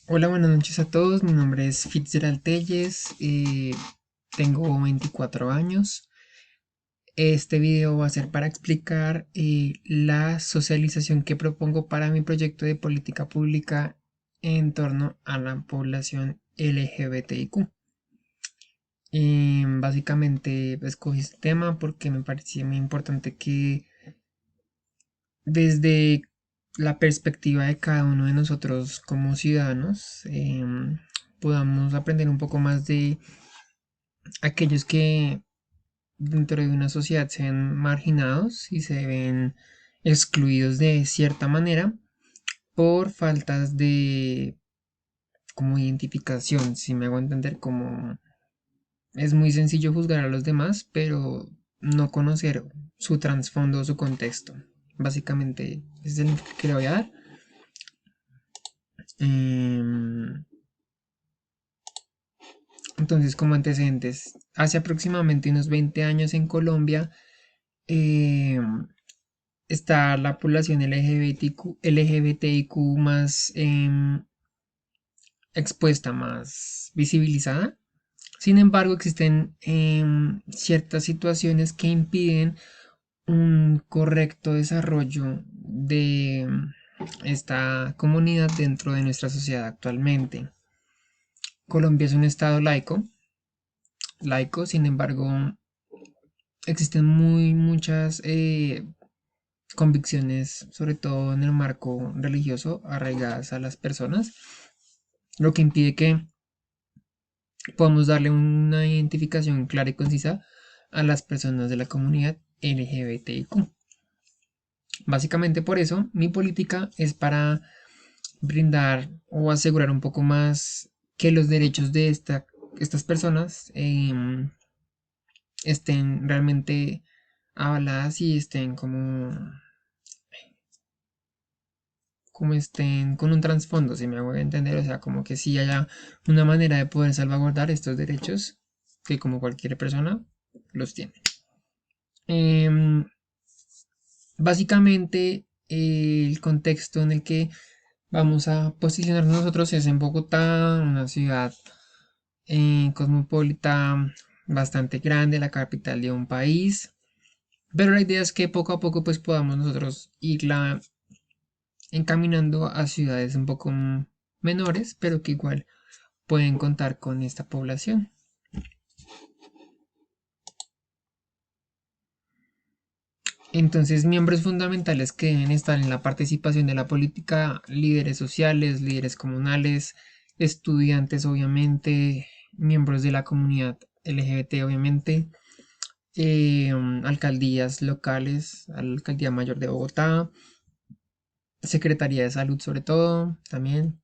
Hola, buenas noches a todos. Mi nombre es Fitzgerald Telles. Tengo 24 años. Este video va a ser para explicar la socialización que propongo para mi proyecto de política pública en torno a la población LGBTIQ. Básicamente escogí este tema porque me parecía muy importante que desde la perspectiva de cada uno de nosotros como ciudadanos podamos aprender un poco más de aquellos que dentro de una sociedad se ven marginados y se ven excluidos de cierta manera por faltas de como identificación, si me hago entender, como es muy sencillo juzgar a los demás, pero no conocer su trasfondo, su contexto. Básicamente, ese es el enfoque que le voy a dar. Em, entonces, como antecedentes, hace aproximadamente unos 20 años en Colombia, em, está la población LGBTIQ más expuesta, más visibilizada. Sin embargo, existen ciertas situaciones que impiden un correcto desarrollo de esta comunidad dentro de nuestra sociedad actualmente. Colombia es un estado laico, sin embargo, existen muchas convicciones, sobre todo en el marco religioso, arraigadas a las personas, lo que impide que podamos darle una identificación clara y concisa a las personas de la comunidad LGBTIQ. Básicamente por eso mi política es para brindar o asegurar un poco más que los derechos de estas personas estén realmente avaladas y estén como estén con un trasfondo, si me hago entender, o sea, como que sí haya una manera de poder salvaguardar estos derechos que como cualquier persona los tiene. Em, Básicamente, el contexto en el que vamos a posicionar nosotros es en Bogotá, una ciudad cosmopolita bastante grande, la capital de un país. Pero la idea es que poco a poco pues podamos nosotros irla encaminando a ciudades un poco menores, pero que igual pueden contar con esta población. Entonces, miembros fundamentales que deben estar en la participación de la política, líderes sociales, líderes comunales, estudiantes, obviamente, miembros de la comunidad LGBT, obviamente, alcaldías locales, Alcaldía Mayor de Bogotá, Secretaría de Salud sobre todo, también,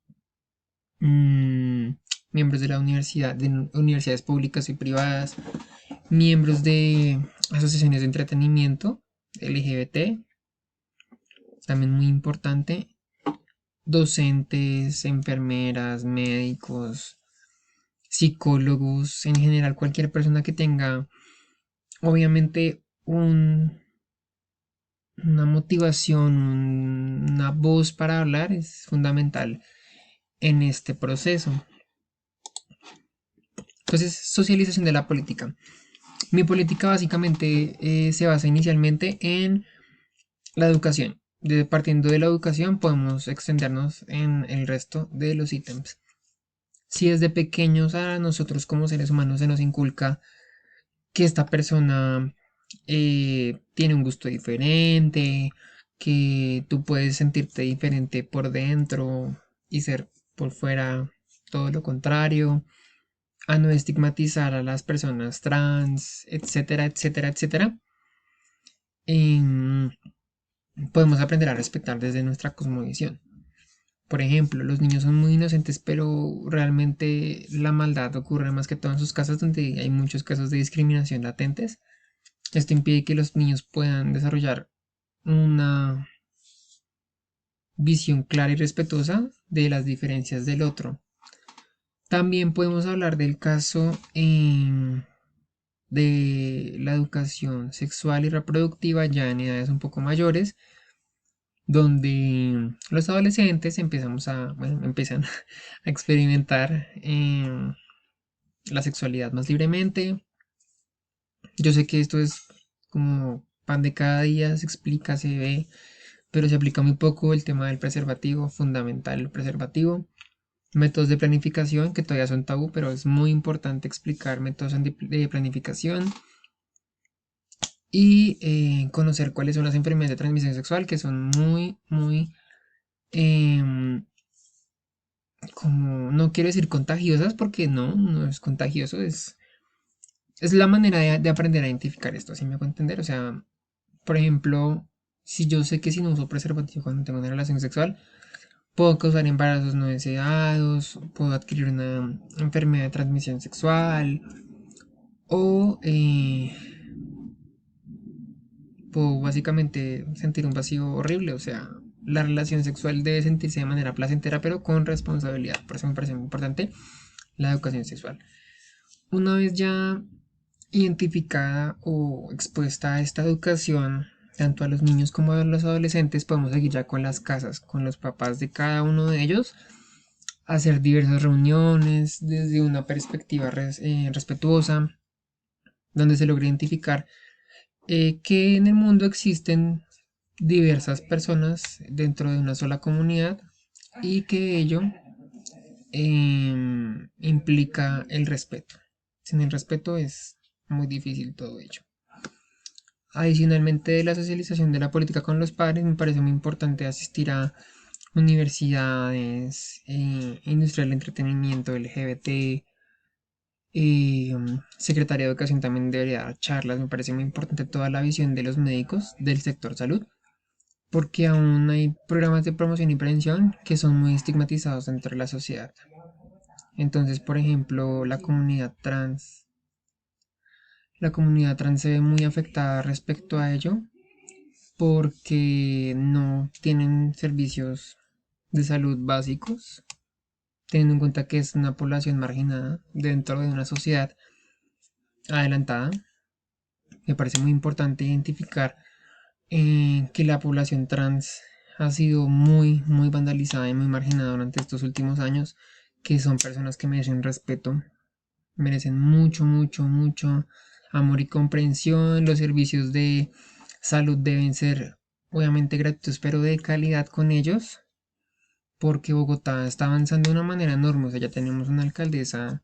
mm, miembros de la universidad, de universidades públicas y privadas, miembros de asociaciones de entretenimiento LGBT, también muy importante, docentes, enfermeras, médicos, psicólogos, en general cualquier persona que tenga obviamente una motivación, una voz para hablar es fundamental en este proceso. Entonces, socialización de la política. Mi política básicamente se basa inicialmente en la educación. Partiendo de la educación podemos extendernos en el resto de los ítems. Si desde pequeños a nosotros como seres humanos se nos inculca que esta persona tiene un gusto diferente, que tú puedes sentirte diferente por dentro y ser por fuera todo lo contrario, a no estigmatizar a las personas trans, etcétera, etcétera, etcétera. em, Podemos aprender a respetar desde nuestra cosmovisión. Por ejemplo, los niños son muy inocentes, pero realmente la maldad ocurre más que todo en sus casas donde hay muchos casos de discriminación latentes. Esto impide que los niños puedan desarrollar una visión clara y respetuosa de las diferencias del otro. También podemos hablar del caso de la educación sexual y reproductiva ya en edades un poco mayores, donde los adolescentes empiezan a experimentar la sexualidad más libremente. Yo sé que esto es como pan de cada día, se explica, se ve, pero se aplica muy poco el tema del preservativo, fundamental el preservativo. Métodos de planificación que todavía son tabú, pero es muy importante explicar métodos de planificación y conocer cuáles son las enfermedades de transmisión sexual que son muy, em, como, no quiero decir contagiosas porque no es contagioso, es la manera de aprender a identificar esto, ¿sí me hago entender? O sea, por ejemplo, si yo sé que si no uso preservativo cuando tengo una relación sexual, puedo causar embarazos no deseados, puedo adquirir una enfermedad de transmisión sexual o puedo básicamente sentir un vacío horrible. O sea, la relación sexual debe sentirse de manera placentera pero con responsabilidad. Por eso me parece muy importante la educación sexual. Una vez ya identificada o expuesta a esta educación, tanto a los niños como a los adolescentes, podemos seguir ya con las casas, con los papás de cada uno de ellos, hacer diversas reuniones desde una perspectiva respetuosa, donde se logre identificar que en el mundo existen diversas personas dentro de una sola comunidad y que ello implica el respeto. Sin el respeto es muy difícil todo ello. Adicionalmente de la socialización de la política con los padres, me parece muy importante asistir a universidades, industria del entretenimiento LGBT, Secretaría de Educación también debería dar charlas, me parece muy importante toda la visión de los médicos del sector salud, porque aún hay programas de promoción y prevención que son muy estigmatizados dentro de la sociedad. Entonces, por ejemplo, la comunidad trans se ve muy afectada respecto a ello porque no tienen servicios de salud básicos, teniendo en cuenta que es una población marginada dentro de una sociedad adelantada. Me parece muy importante identificar que la población trans ha sido muy vandalizada y muy marginada durante estos últimos años, que son personas que merecen respeto, merecen mucho amor y comprensión. Los servicios de salud deben ser obviamente gratuitos, pero de calidad con ellos, porque Bogotá está avanzando de una manera enorme. O sea, ya tenemos una alcaldesa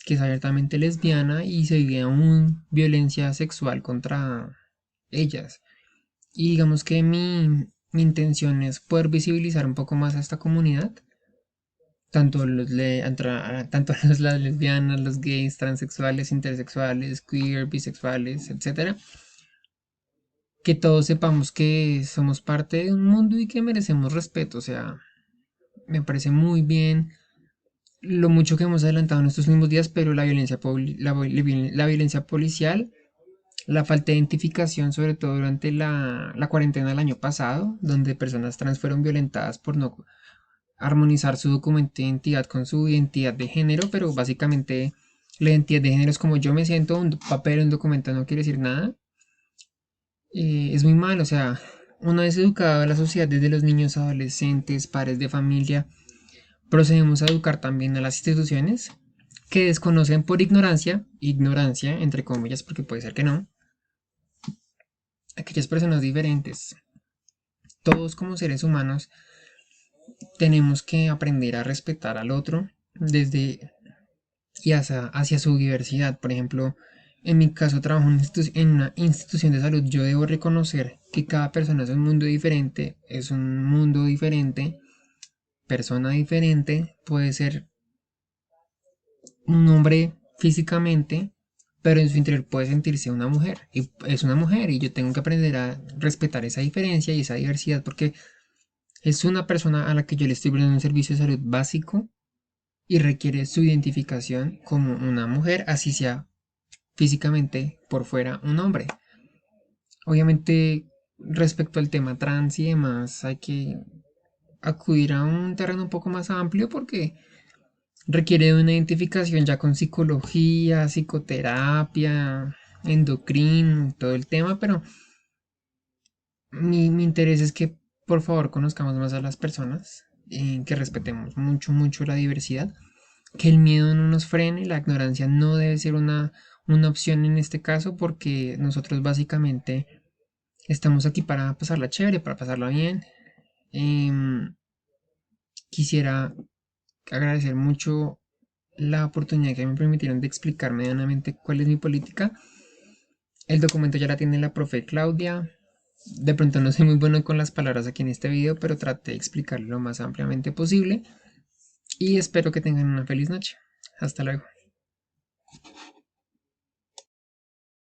que es abiertamente lesbiana y se vive aún violencia sexual contra ellas. Y digamos que mi intención es poder visibilizar un poco más a esta comunidad, tanto a las lesbianas, los gays, transexuales, intersexuales, queer, bisexuales, etcétera. Que todos sepamos que somos parte de un mundo y que merecemos respeto. O sea, me parece muy bien lo mucho que hemos adelantado en estos últimos días, pero la violencia policial, la falta de identificación, sobre todo durante la cuarentena del año pasado, donde personas trans fueron violentadas por no armonizar su documento de identidad con su identidad de género, pero básicamente la identidad de género es como yo me siento, un papel, un documento no quiere decir nada. Es muy mal. O sea, una vez educada a la sociedad desde los niños, adolescentes, padres de familia, procedemos a educar también a las instituciones que desconocen por ignorancia entre comillas, porque puede ser que no, aquellas personas diferentes. Todos como seres humanos tenemos que aprender a respetar al otro desde y hacia su diversidad. Por ejemplo, en mi caso trabajo en una institución de salud, yo debo reconocer que cada persona es un mundo diferente, persona diferente, puede ser un hombre físicamente, pero en su interior puede sentirse una mujer. Y es una mujer y yo tengo que aprender a respetar esa diferencia y esa diversidad porque es una persona a la que yo le estoy brindando un servicio de salud básico y requiere su identificación como una mujer, así sea físicamente por fuera un hombre. Obviamente, respecto al tema trans y demás, hay que acudir a un terreno un poco más amplio porque requiere de una identificación ya con psicología, psicoterapia, endocrino, todo el tema, pero mi interés es que por favor conozcamos más a las personas, que respetemos mucho, mucho la diversidad, que el miedo no nos frene, la ignorancia no debe ser una opción en este caso porque nosotros básicamente estamos aquí para pasarla chévere, para pasarla bien. Em, Quisiera agradecer mucho la oportunidad que me permitieron de explicar medianamente cuál es mi política. El documento ya la tiene la profe Claudia. De pronto no soy muy bueno con las palabras aquí en este video, pero traté de explicarlo lo más ampliamente posible. Y espero que tengan una feliz noche. Hasta luego.